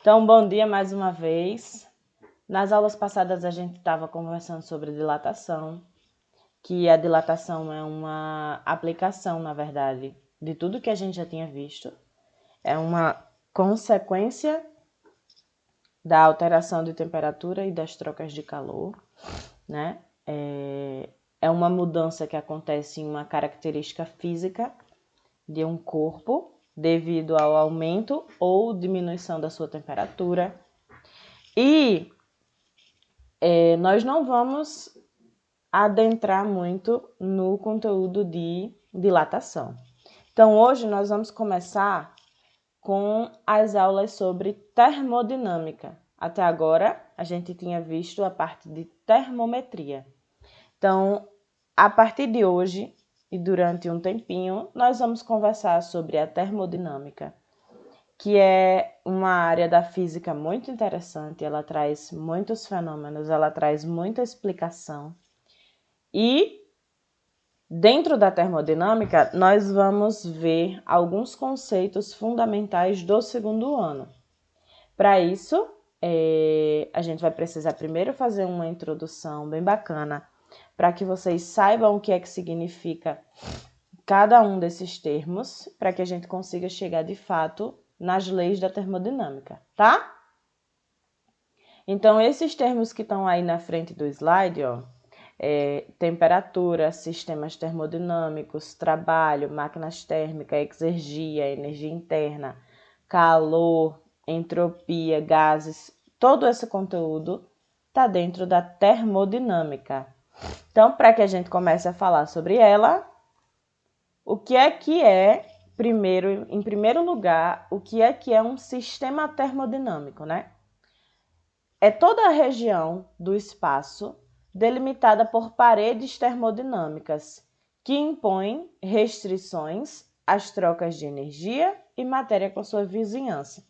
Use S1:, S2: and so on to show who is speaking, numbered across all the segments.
S1: Então, bom dia mais uma vez. Nas aulas passadas a gente estava conversando sobre dilatação, que a dilatação é uma aplicação, na verdade, de tudo que a gente já tinha visto. É uma consequência da alteração de temperatura e das trocas de calor, né? É uma mudança que acontece em uma característica física de um corpo devido ao aumento ou diminuição da sua temperatura. E nós não vamos adentrar muito no conteúdo de dilatação. Então, hoje nós vamos começar com as aulas sobre termodinâmica. Até agora, a gente tinha visto a parte de termometria. Então, a partir de hoje e durante um tempinho, nós vamos conversar sobre a termodinâmica, que é uma área da física muito interessante. Ela traz muitos fenômenos, ela traz muita explicação. E dentro da termodinâmica, nós vamos ver alguns conceitos fundamentais do segundo ano. Para isso, a gente vai precisar primeiro fazer uma introdução bem bacana, para que vocês saibam o que é que significa cada um desses termos, para que a gente consiga chegar de fato nas leis da termodinâmica, tá? Então, esses termos que estão aí na frente do slide, ó, temperatura, sistemas termodinâmicos, trabalho, máquinas térmicas, exergia, energia interna, calor, entropia, gases, todo esse conteúdo está dentro da termodinâmica. Então, para que a gente comece a falar sobre ela, o que é, em primeiro lugar, o que é um sistema termodinâmico, né? É toda a região do espaço delimitada por paredes termodinâmicas que impõem restrições às trocas de energia e matéria com sua vizinhança.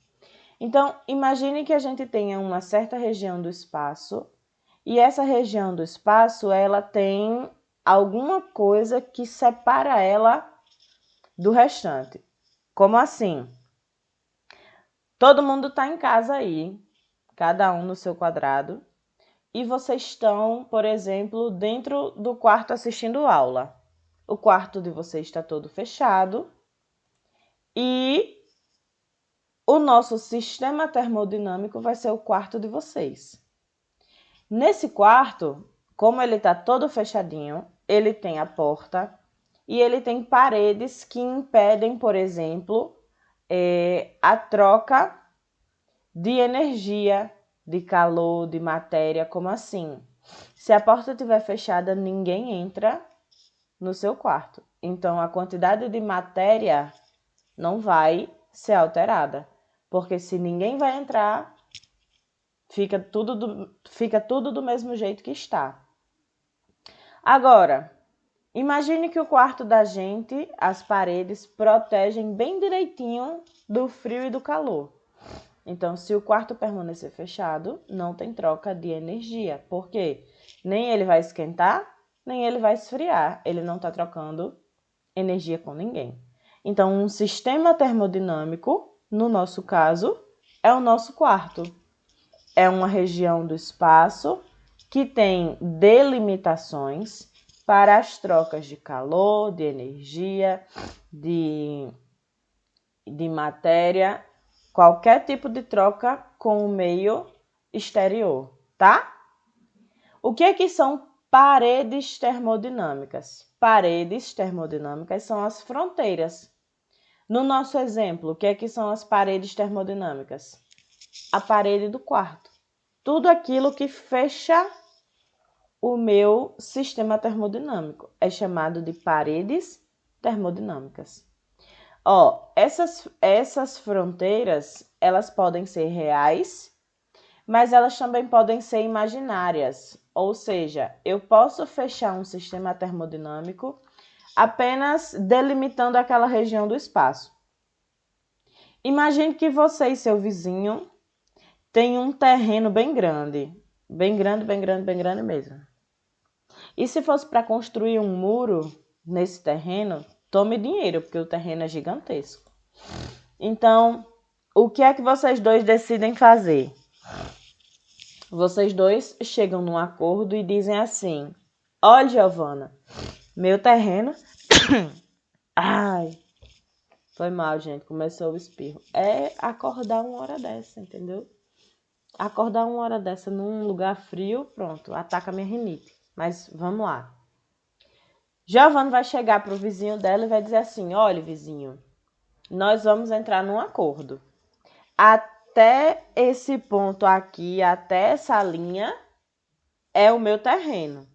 S1: Então, imagine que a gente tenha uma certa região do espaço e essa região do espaço ela tem alguma coisa que separa ela do restante. Como assim? Todo mundo está em casa aí, cada um no seu quadrado, e vocês estão, por exemplo, dentro do quarto assistindo aula. O quarto de vocês está todo fechado e o nosso sistema termodinâmico vai ser o quarto de vocês. Nesse quarto, como ele está todo fechadinho, ele tem a porta e ele tem paredes que impedem, por exemplo, a troca de energia, de calor, de matéria, como assim? Se a porta estiver fechada, ninguém entra no seu quarto. Então, a quantidade de matéria não vai ser alterada. Porque se ninguém vai entrar, fica tudo do mesmo jeito que está. Agora, imagine que o quarto da gente, as paredes protegem bem direitinho do frio e do calor. Então, se o quarto permanecer fechado, não tem troca de energia. Por quê? Nem ele vai esquentar, nem ele vai esfriar. Ele não está trocando energia com ninguém. Então, um sistema termodinâmico, no nosso caso, é o nosso quarto. É uma região do espaço que tem delimitações para as trocas de calor, de energia, de matéria, qualquer tipo de troca com o meio exterior, tá? O que é que são paredes termodinâmicas? Paredes termodinâmicas são as fronteiras. No nosso exemplo, o que é que são as paredes termodinâmicas? A parede do quarto. Tudo aquilo que fecha o meu sistema termodinâmico é chamado de paredes termodinâmicas. Essas fronteiras, elas podem ser reais, mas elas também podem ser imaginárias. Ou seja, eu posso fechar um sistema termodinâmico apenas delimitando aquela região do espaço. Imagine que você e seu vizinho têm um terreno bem grande. Bem grande, bem grande, bem grande mesmo. E se fosse para construir um muro nesse terreno, tome dinheiro, porque o terreno é gigantesco. Então, o que é que vocês dois decidem fazer? Vocês dois chegam num acordo e dizem assim: olha, Giovana, meu terreno. Ai, foi mal, gente. Começou o espirro. É acordar uma hora dessa, entendeu? Acordar uma hora dessa num lugar frio, pronto, ataca a minha rinite. Mas vamos lá. Giovana vai chegar pro vizinho dela e vai dizer assim: olha, vizinho, nós vamos entrar num acordo. Até esse ponto aqui, até essa linha, é o meu terreno.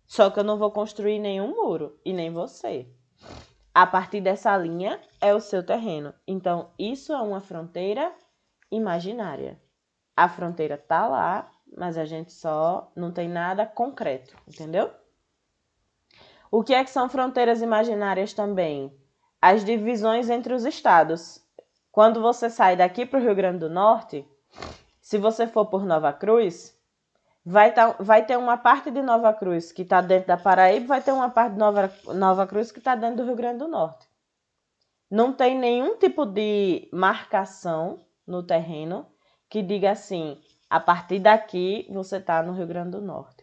S1: Só que eu não vou construir nenhum muro, e nem você. A partir dessa linha é o seu terreno. Então, isso é uma fronteira imaginária. A fronteira tá lá, mas a gente só não tem nada concreto, entendeu? O que é que são fronteiras imaginárias também? As divisões entre os estados. Quando você sai daqui para o Rio Grande do Norte, se você for por Nova Cruz, vai ter uma parte de Nova Cruz que está dentro da Paraíba, vai ter uma parte de Nova Cruz que está dentro do Rio Grande do Norte. Não tem nenhum tipo de marcação no terreno que diga assim, a partir daqui você está no Rio Grande do Norte.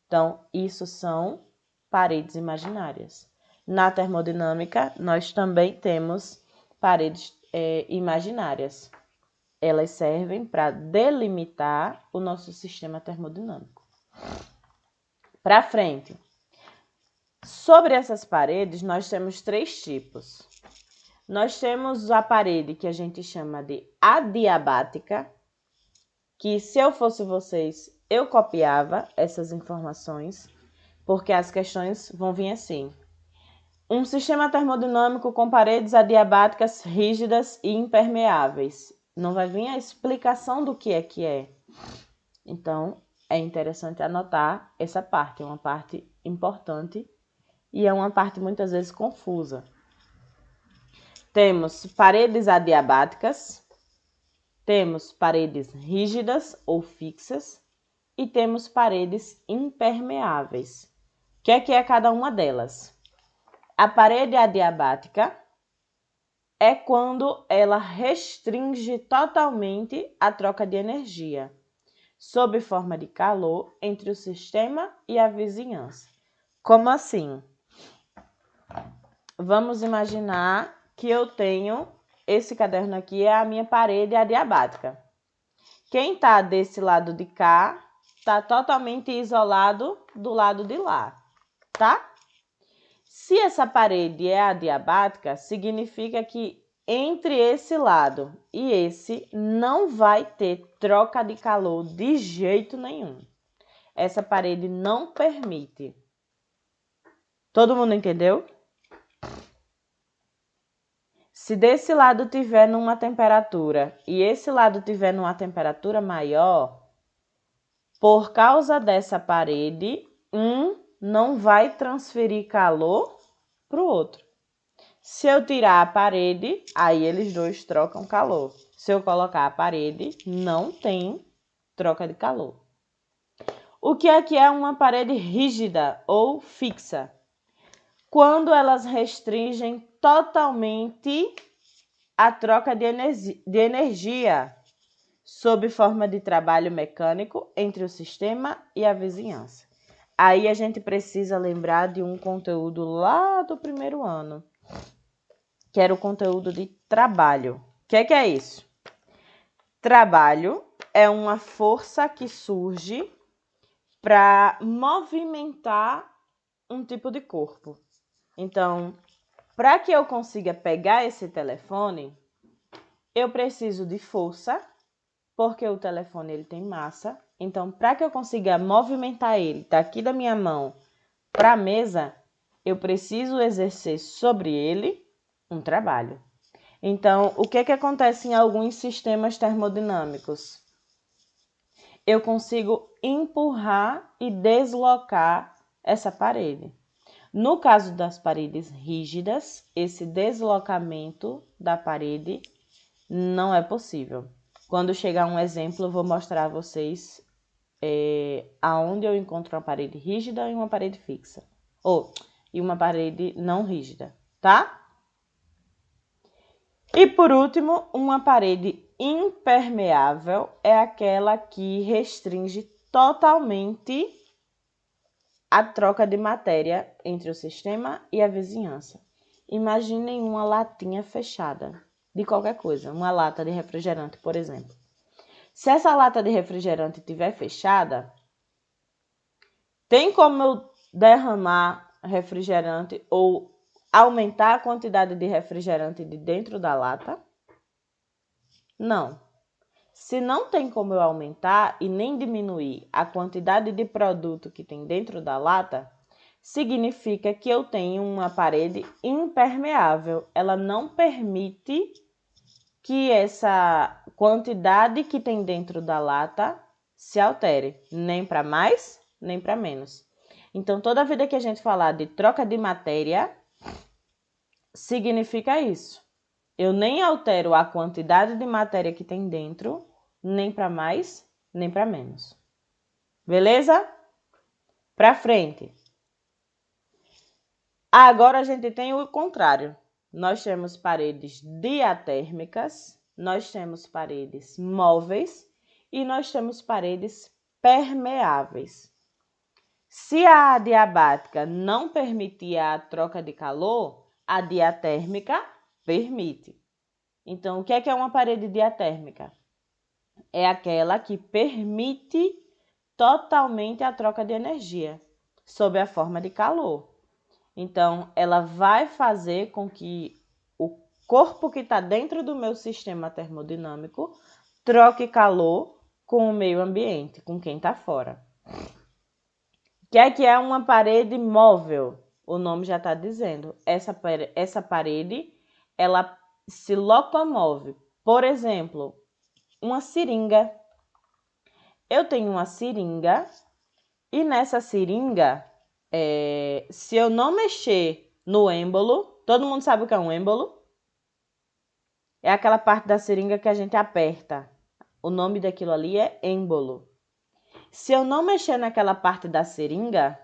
S1: Então, isso são paredes imaginárias. Na termodinâmica, nós também temos paredes imaginárias. Elas servem para delimitar o nosso sistema termodinâmico. Para frente. Sobre essas paredes, nós temos 3 tipos. Nós temos a parede que a gente chama de adiabática, que se eu fosse vocês, eu copiava essas informações, porque as questões vão vir assim. Um sistema termodinâmico com paredes adiabáticas rígidas e impermeáveis. Não vai vir a explicação do que é. Então, é interessante anotar essa parte, é uma parte importante e é uma parte muitas vezes confusa. Temos paredes adiabáticas, temos paredes rígidas ou fixas e temos paredes impermeáveis. O que é cada uma delas? A parede adiabática é quando ela restringe totalmente a troca de energia, sob forma de calor entre o sistema e a vizinhança. Como assim? Vamos imaginar que eu tenho, esse caderno aqui é a minha parede adiabática. Quem está desse lado de cá está totalmente isolado do lado de lá, tá? Se essa parede é adiabática, significa que entre esse lado e esse não vai ter troca de calor de jeito nenhum. Essa parede não permite. Todo mundo entendeu? Se desse lado tiver numa temperatura e esse lado tiver numa temperatura maior, por causa dessa parede, um não vai transferir calor para o outro. Se eu tirar a parede, aí eles dois trocam calor. Se eu colocar a parede, não tem troca de calor. O que é uma parede rígida ou fixa? Quando elas restringem totalmente a troca de energia sob forma de trabalho mecânico entre o sistema e a vizinhança. Aí a gente precisa lembrar de um conteúdo lá do primeiro ano, que era o conteúdo de trabalho. O que é isso? Trabalho é uma força que surge para movimentar um tipo de corpo. Então, para que eu consiga pegar esse telefone, eu preciso de força, porque o telefone ele tem massa. Então, para que eu consiga movimentar ele daqui da minha mão para a mesa, eu preciso exercer sobre ele um trabalho. Então, o que acontece em alguns sistemas termodinâmicos? Eu consigo empurrar e deslocar essa parede. No caso das paredes rígidas, esse deslocamento da parede não é possível. Quando chegar um exemplo, eu vou mostrar a vocês aonde eu encontro uma parede rígida e uma parede fixa. E uma parede não rígida, tá? E por último, uma parede impermeável é aquela que restringe totalmente a troca de matéria entre o sistema e a vizinhança. Imaginem uma latinha fechada de qualquer coisa, uma lata de refrigerante, por exemplo. Se essa lata de refrigerante estiver fechada, tem como eu derramar refrigerante ou aumentar a quantidade de refrigerante de dentro da lata? Não. Se não tem como eu aumentar e nem diminuir a quantidade de produto que tem dentro da lata, significa que eu tenho uma parede impermeável. Ela não permite que essa quantidade que tem dentro da lata se altere, nem para mais, nem para menos. Então, toda vida que a gente falar de troca de matéria, significa isso. Eu nem altero a quantidade de matéria que tem dentro, nem para mais, nem para menos. Beleza? Para frente. Agora a gente tem o contrário. Nós temos paredes diatérmicas, nós temos paredes móveis e nós temos paredes permeáveis. Se a adiabática não permitia a troca de calor, a diatérmica permite. Então, o que é uma parede diatérmica? É aquela que permite totalmente a troca de energia, sob a forma de calor. Então, ela vai fazer com que o corpo que está dentro do meu sistema termodinâmico troque calor com o meio ambiente, com quem está fora. O que é uma parede móvel? O nome já está dizendo. Essa parede, ela se locomove. Por exemplo, uma seringa. Eu tenho uma seringa e nessa seringa, se eu não mexer no êmbolo, todo mundo sabe o que é um êmbolo? É aquela parte da seringa que a gente aperta. O nome daquilo ali é êmbolo. Se eu não mexer naquela parte da seringa,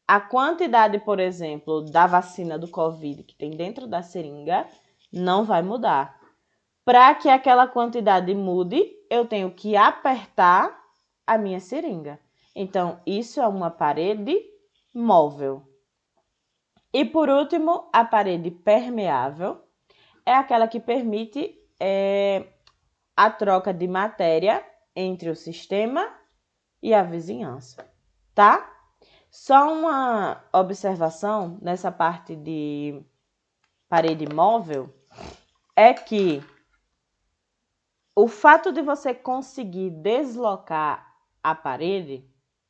S1: a quantidade, por exemplo, da vacina do Covid que tem dentro da seringa não vai mudar. Para que aquela quantidade mude, eu tenho que apertar a minha seringa. Então, isso é uma parede móvel. E por último, a parede permeável é aquela que permite a troca de matéria entre o sistema e a vizinhança, tá? Só uma observação nessa parte de parede móvel é que o fato de você conseguir deslocar a parede,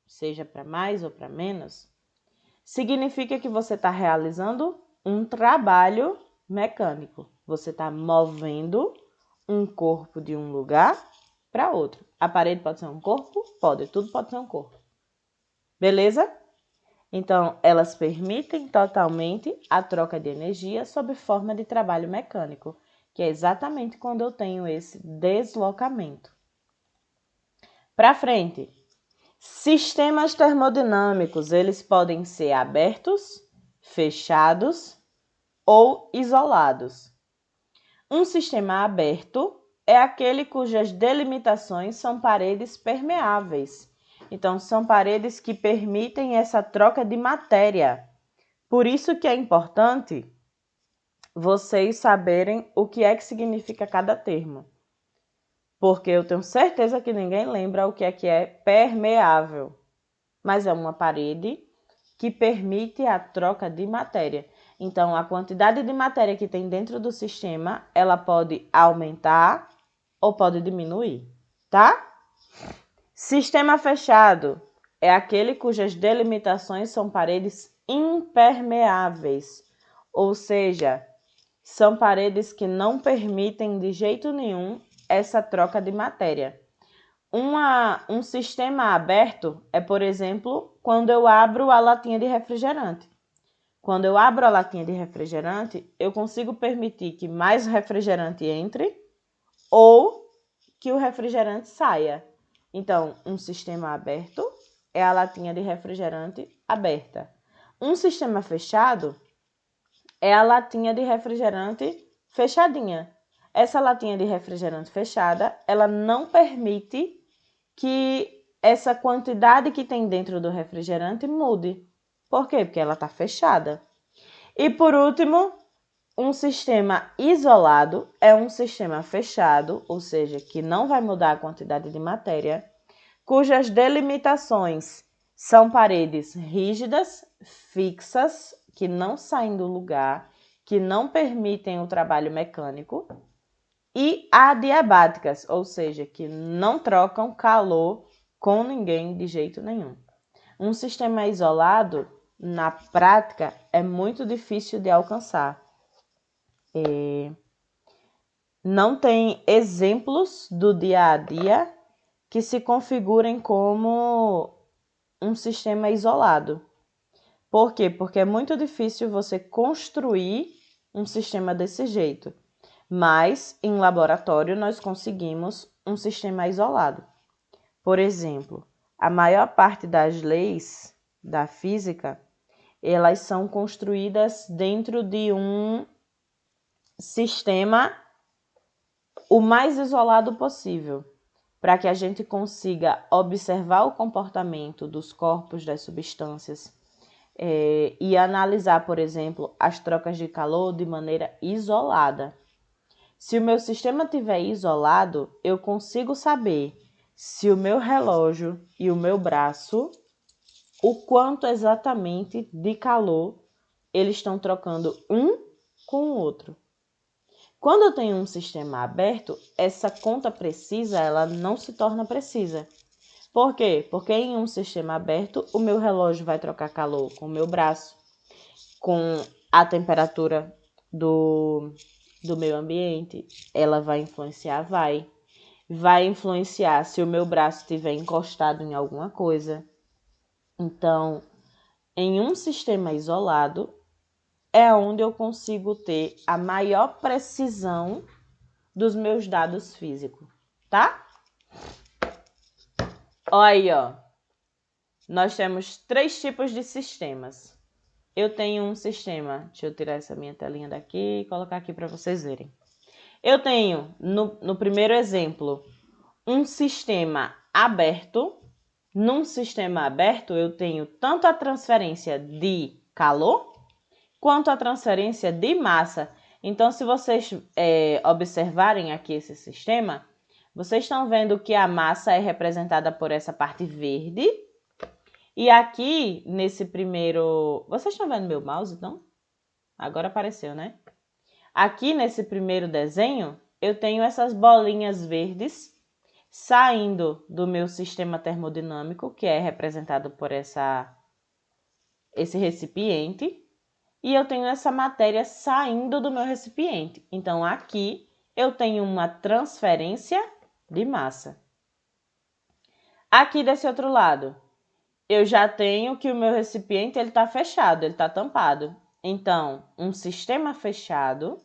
S1: seja para mais ou para menos, significa que você está realizando um trabalho mecânico. Você está movendo um corpo de um lugar para outro. A parede pode ser um corpo? Pode, tudo pode ser um corpo. Beleza? Então, elas permitem totalmente a troca de energia sob forma de trabalho mecânico, que é exatamente quando eu tenho esse deslocamento. Para frente, sistemas termodinâmicos, eles podem ser abertos, fechados ou isolados. Um sistema aberto é aquele cujas delimitações são paredes permeáveis. Então, são paredes que permitem essa troca de matéria. Por isso que é importante vocês saberem o que é que significa cada termo. Porque eu tenho certeza que ninguém lembra o que é permeável. Mas é uma parede que permite a troca de matéria. Então, a quantidade de matéria que tem dentro do sistema, ela pode aumentar ou pode diminuir, tá? Sistema fechado é aquele cujas delimitações são paredes impermeáveis, ou seja, são paredes que não permitem de jeito nenhum essa troca de matéria. Um sistema aberto é, por exemplo, quando eu abro a latinha de refrigerante. Quando eu abro a latinha de refrigerante, eu consigo permitir que mais refrigerante entre ou que o refrigerante saia. Então, um sistema aberto é a latinha de refrigerante aberta. Um sistema fechado é a latinha de refrigerante fechadinha. essa latinha de refrigerante fechada, ela não permite que essa quantidade que tem dentro do refrigerante mude. Por quê? Porque ela está fechada. E por último, um sistema isolado é um sistema fechado, ou seja, que não vai mudar a quantidade de matéria, cujas delimitações são paredes rígidas, fixas, que não saem do lugar, que não permitem o trabalho mecânico, e adiabáticas, ou seja, que não trocam calor com ninguém de jeito nenhum. Um sistema isolado, na prática, é muito difícil de alcançar. Não tem exemplos do dia a dia que se configurem como um sistema isolado. Por quê? Porque é muito difícil você construir um sistema desse jeito. Mas, em laboratório, nós conseguimos um sistema isolado. Por exemplo, a maior parte das leis da física, elas são construídas dentro de um sistema o mais isolado possível, para que a gente consiga observar o comportamento dos corpos, das substâncias, e analisar, por exemplo, as trocas de calor de maneira isolada. Se o meu sistema estiver isolado, eu consigo saber se o meu relógio e o meu braço, o quanto exatamente de calor eles estão trocando um com o outro. Quando eu tenho um sistema aberto, essa conta precisa, ela não se torna precisa. Por quê? Porque em um sistema aberto, o meu relógio vai trocar calor com o meu braço, com a temperatura do meio ambiente, ela vai influenciar? Vai influenciar se o meu braço estiver encostado em alguma coisa. Então, em um sistema isolado, é onde eu consigo ter a maior precisão dos meus dados físicos, tá? Olha aí, ó. Nós temos 3 tipos de sistemas. Eu tenho um sistema, deixa eu tirar essa minha telinha daqui e colocar aqui para vocês verem. Eu tenho, no primeiro exemplo, um sistema aberto. Num sistema aberto, eu tenho tanto a transferência de calor quanto a transferência de massa. Então, se vocês observarem aqui esse sistema, vocês estão vendo que a massa é representada por essa parte verde. E aqui, nesse primeiro... Vocês estão vendo meu mouse, então? Agora apareceu, né? Aqui, nesse primeiro desenho, eu tenho essas bolinhas verdes saindo do meu sistema termodinâmico, que é representado por esse recipiente, e eu tenho essa matéria saindo do meu recipiente. Então, aqui eu tenho uma transferência de massa. Aqui desse outro lado, eu já tenho que o meu recipiente está fechado, ele está tampado. Então, um sistema fechado,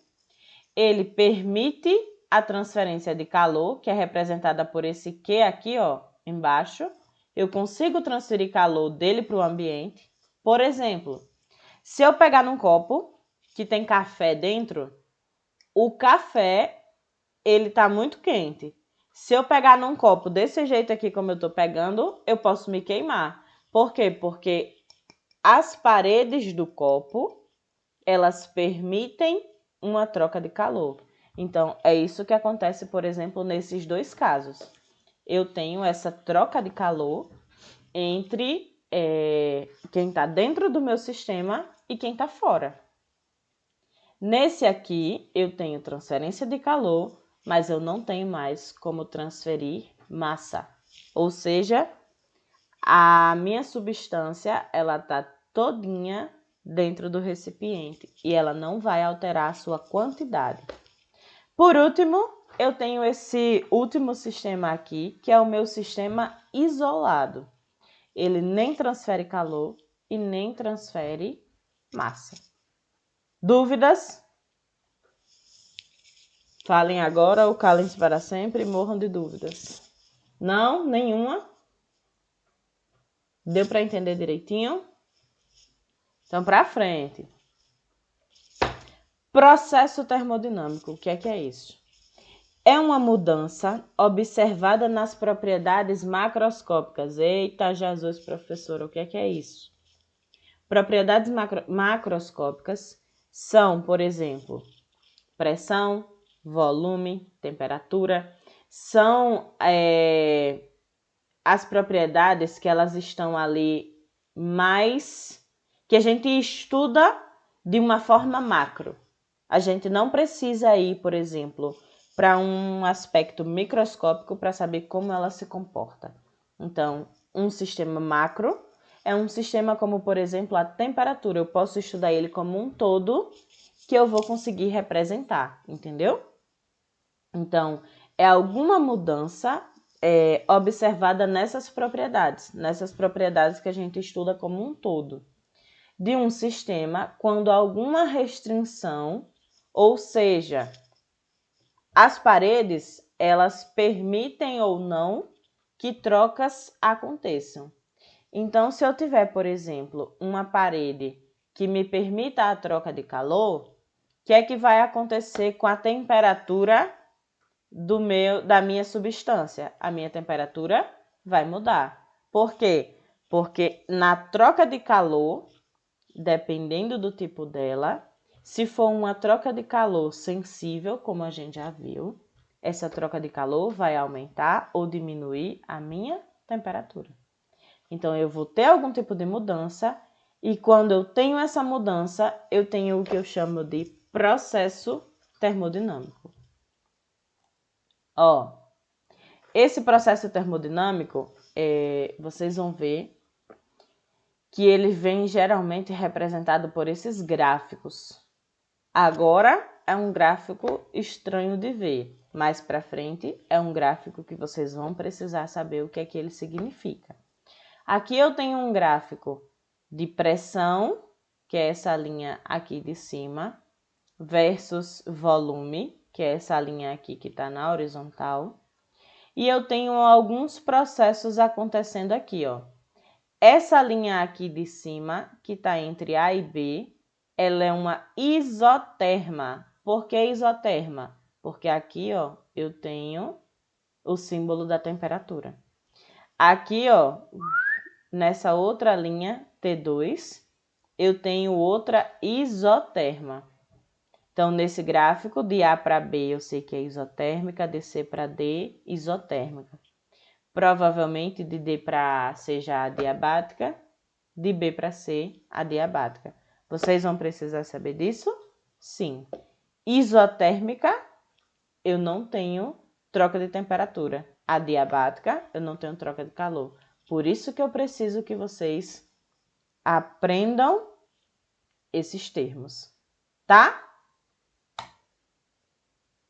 S1: ele permite a transferência de calor, que é representada por esse Q aqui, ó, embaixo. Eu consigo transferir calor dele para o ambiente. Por exemplo, se eu pegar num copo que tem café dentro, o café, ele tá muito quente. Se eu pegar num copo desse jeito aqui como eu tô pegando, eu posso me queimar. Por quê? Porque as paredes do copo, elas permitem uma troca de calor. Então, é isso que acontece, por exemplo, nesses 2 casos. Eu tenho essa troca de calor entre quem está dentro do meu sistema e quem está fora. Nesse aqui, eu tenho transferência de calor, mas eu não tenho mais como transferir massa. Ou seja, a minha substância, ela está todinha dentro do recipiente e ela não vai alterar a sua quantidade. Por último, eu tenho esse último sistema aqui, que é o meu sistema isolado. Ele nem transfere calor e nem transfere massa. Dúvidas? Falem agora ou calem-se para sempre e morram de dúvidas. Não? Nenhuma? Deu para entender direitinho? Então, para frente. Processo termodinâmico, o que é isso? é uma mudança observada nas propriedades macroscópicas. Eita, Jesus, professora, o que é isso? Propriedades macroscópicas são, por exemplo, pressão, volume, temperatura. São as propriedades que elas estão ali mais... que a gente estuda de uma forma macro. A gente não precisa ir, por exemplo, para um aspecto microscópico para saber como ela se comporta. Então, um sistema macro é um sistema como, por exemplo, a temperatura. Eu posso estudar ele como um todo que eu vou conseguir representar, entendeu? Então, é alguma mudança observada nessas propriedades que a gente estuda como um todo de um sistema quando alguma restrição, ou seja, as paredes, elas permitem ou não que trocas aconteçam. Então, se eu tiver, por exemplo, uma parede que me permita a troca de calor, o que é que vai acontecer com a temperatura da minha substância? A minha temperatura vai mudar. Por quê? Porque na troca de calor, dependendo do tipo dela, se for uma troca de calor sensível, como a gente já viu, essa troca de calor vai aumentar ou diminuir a minha temperatura. Então, eu vou ter algum tipo de mudança e quando eu tenho essa mudança, eu tenho o que eu chamo de processo termodinâmico. Esse processo termodinâmico, vocês vão ver que ele vem geralmente representado por esses gráficos. Agora é um gráfico estranho de ver. Mais para frente é um gráfico que vocês vão precisar saber o que é que ele significa. Aqui eu tenho um gráfico de pressão, que é essa linha aqui de cima, versus volume, que é essa linha aqui que está na horizontal. E eu tenho alguns processos acontecendo aqui, ó. Essa linha aqui de cima, que está entre A e B, ela é uma isoterma. Por que isoterma? Porque aqui, ó, eu tenho o símbolo da temperatura. Aqui, ó, nessa outra linha, T2, eu tenho outra isoterma. Então, nesse gráfico, de A para B, eu sei que é isotérmica, de C para D, isotérmica. Provavelmente, de D para A seja adiabática, de B para C, adiabática. Vocês vão precisar saber disso? Sim. Isotérmica, eu não tenho troca de temperatura. Adiabática, eu não tenho troca de calor. Por isso que eu preciso que vocês aprendam esses termos, tá?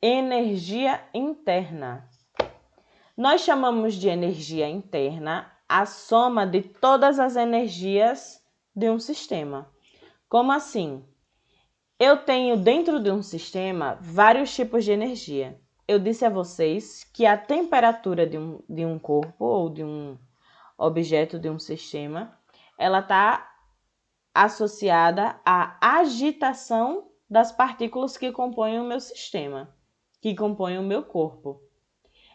S1: Energia interna. Nós chamamos de energia interna a soma de todas as energias de um sistema. Como assim? Eu tenho dentro de um sistema vários tipos de energia. Eu disse a vocês que a temperatura de um corpo ou de um objeto de um sistema, ela está associada à agitação das partículas que compõem o meu sistema, que compõem o meu corpo.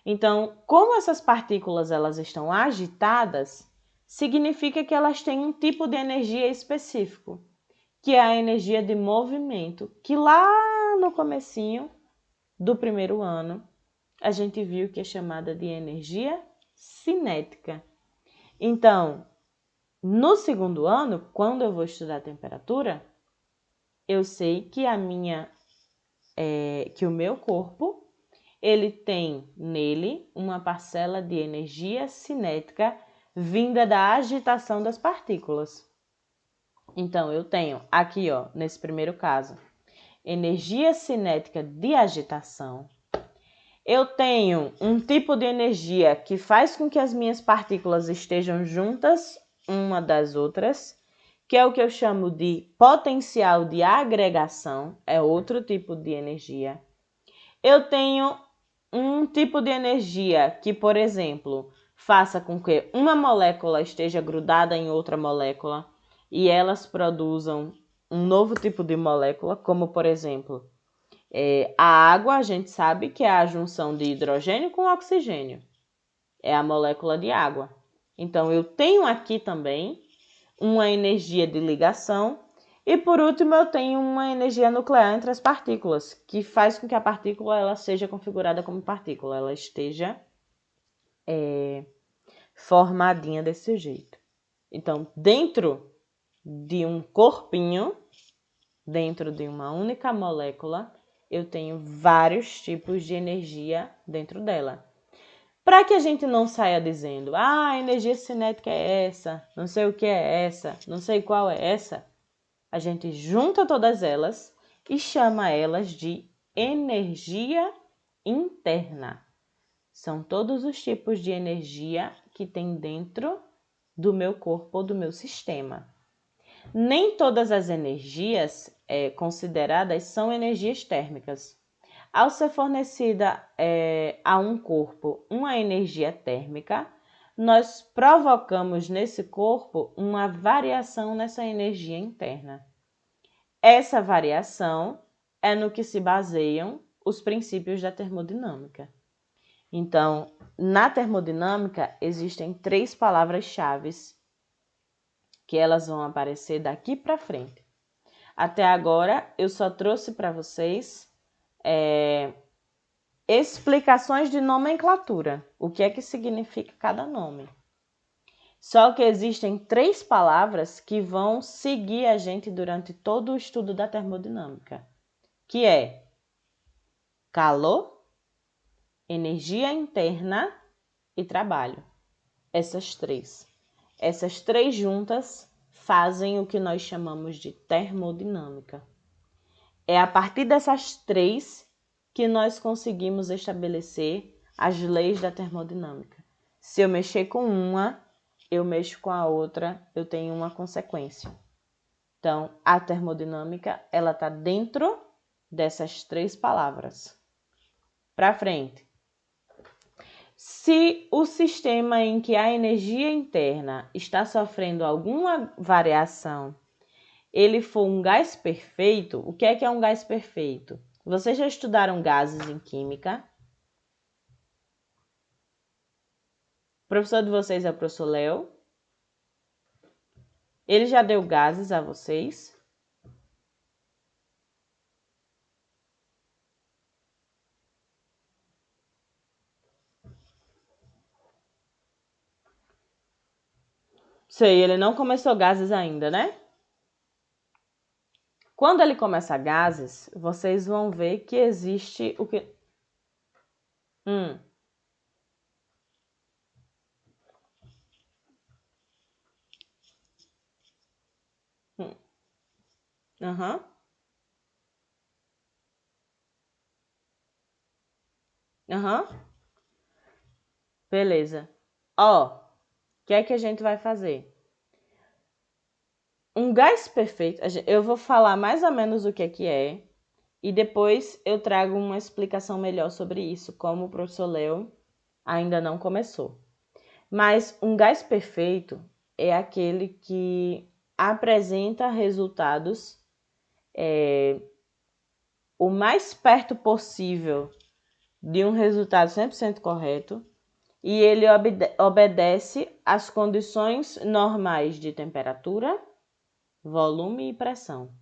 S1: Então, como essas partículas elas estão agitadas, significa que elas têm um tipo de energia específico, que é a energia de movimento, que lá no comecinho do primeiro ano, a gente viu que é chamada de energia cinética. Então, no segundo ano, quando eu vou estudar a temperatura, eu sei que que o meu corpo ele tem nele uma parcela de energia cinética vinda da agitação das partículas. Então, eu tenho aqui, ó, nesse primeiro caso, energia cinética de agitação. Eu tenho um tipo de energia que faz com que as minhas partículas estejam juntas uma das outras, que é o que eu chamo de potencial de agregação, é outro tipo de energia. Eu tenho um tipo de energia que, por exemplo, faça com que uma molécula esteja grudada em outra molécula e elas produzam um novo tipo de molécula, como, por exemplo, A água, a gente sabe que é a junção de hidrogênio com oxigênio. É a molécula de água. Então, eu tenho aqui também uma energia de ligação. E, por último, eu tenho uma energia nuclear entre as partículas, que faz com que a partícula ela seja configurada como partícula, ela esteja formadinha desse jeito. Então, dentro de um corpinho, dentro de uma única molécula, eu tenho vários tipos de energia dentro dela. Para que a gente não saia dizendo, a energia cinética é essa, não sei o que é essa, não sei qual é essa, a gente junta todas elas e chama elas de energia interna. São todos os tipos de energia que tem dentro do meu corpo ou do meu sistema. Nem todas as energias consideradas são energias térmicas. Ao ser fornecida a um corpo uma energia térmica, nós provocamos nesse corpo uma variação nessa energia interna. Essa variação é no que se baseiam os princípios da termodinâmica. Então, na termodinâmica, existem 3 palavras-chave que elas vão aparecer daqui para frente. Até agora, eu só trouxe para vocês explicações de nomenclatura, o que é que significa cada nome. Só que existem 3 palavras que vão seguir a gente durante todo o estudo da termodinâmica, que é calor, energia interna e trabalho. Essas três juntas fazem o que nós chamamos de termodinâmica. É a partir dessas 3 que nós conseguimos estabelecer as leis da termodinâmica. Se eu mexer com uma, eu mexo com a outra, eu tenho uma consequência. Então, a termodinâmica, ela está dentro dessas 3 palavras. Para frente. Se o sistema em que a energia interna está sofrendo alguma variação, ele for um gás perfeito, o que é um gás perfeito? Vocês já estudaram gases em química? O professor de vocês é o professor Léo. Ele já deu gases a vocês? Sei, ele não começou gases ainda, né? Quando ele começa gases, vocês vão ver que existe o que... Aham. Aham. Beleza. Ó, o que é que a gente vai fazer? Um gás perfeito, eu vou falar mais ou menos o que é e depois eu trago uma explicação melhor sobre isso, como o professor Léo ainda não começou. Mas um gás perfeito é aquele que apresenta resultados o mais perto possível de um resultado 100% correto e ele obedece às condições normais de temperatura, volume e pressão.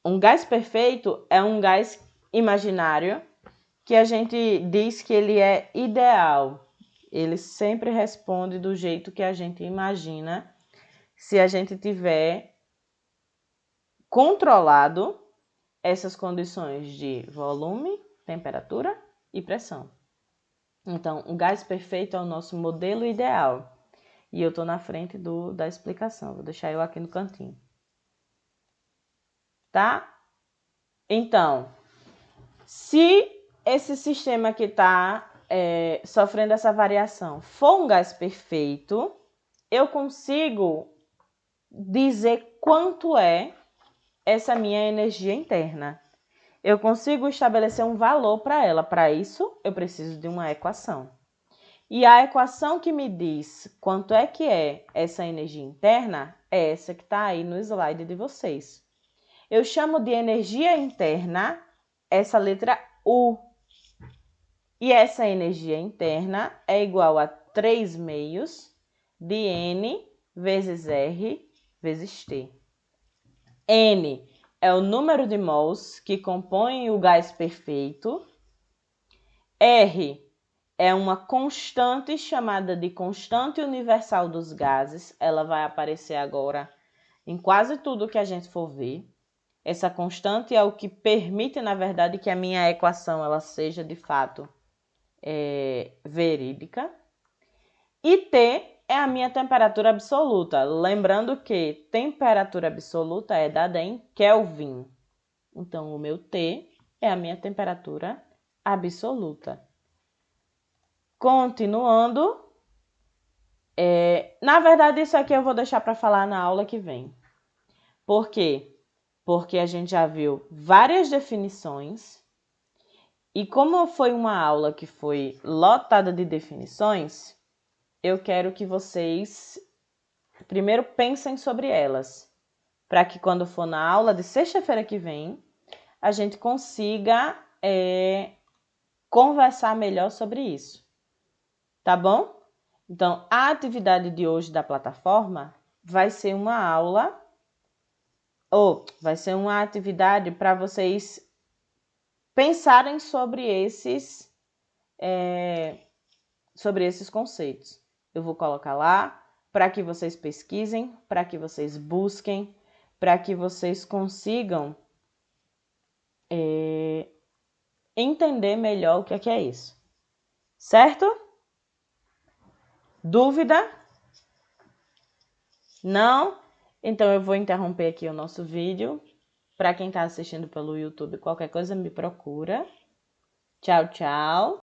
S1: Um gás perfeito é um gás imaginário que a gente diz que ele é ideal. Ele sempre responde do jeito que a gente imagina se a gente tiver controlado essas condições de volume, temperatura e pressão. Então, o gás perfeito é o nosso modelo ideal. E eu estou na frente da explicação. Vou deixar eu aqui no cantinho. Tá? Então, se esse sistema que está sofrendo essa variação for um gás perfeito, eu consigo dizer quanto é essa minha energia interna. Eu consigo estabelecer um valor para ela. Para isso, eu preciso de uma equação. E a equação que me diz quanto é que é essa energia interna é essa que está aí no slide de vocês. Eu chamo de energia interna essa letra U. E essa energia interna é igual a 3 meios de N vezes R vezes T. N é o número de mols que compõem o gás perfeito. R é uma constante chamada de constante universal dos gases. Ela vai aparecer agora em quase tudo que a gente for ver. Essa constante é o que permite, na verdade, que a minha equação ela seja, de fato, verídica. E T é a minha temperatura absoluta. Lembrando que temperatura absoluta é dada em Kelvin. Então, o meu T é a minha temperatura absoluta. Continuando, na verdade, isso aqui eu vou deixar para falar na aula que vem. Por quê? Porque a gente já viu várias definições e como foi uma aula que foi lotada de definições, eu quero que vocês primeiro pensem sobre elas, para que quando for na aula de sexta-feira que vem, a gente consiga conversar melhor sobre isso. Tá bom? Então, a atividade de hoje da plataforma vai ser uma aula, ou vai ser uma atividade para vocês pensarem sobre esses conceitos. Eu vou colocar lá para que vocês pesquisem, para que vocês busquem, para que vocês consigam entender melhor o que é isso. Certo? Dúvida? Não? Então eu vou interromper aqui o nosso vídeo. Para quem está assistindo pelo YouTube, qualquer coisa me procura. Tchau, tchau.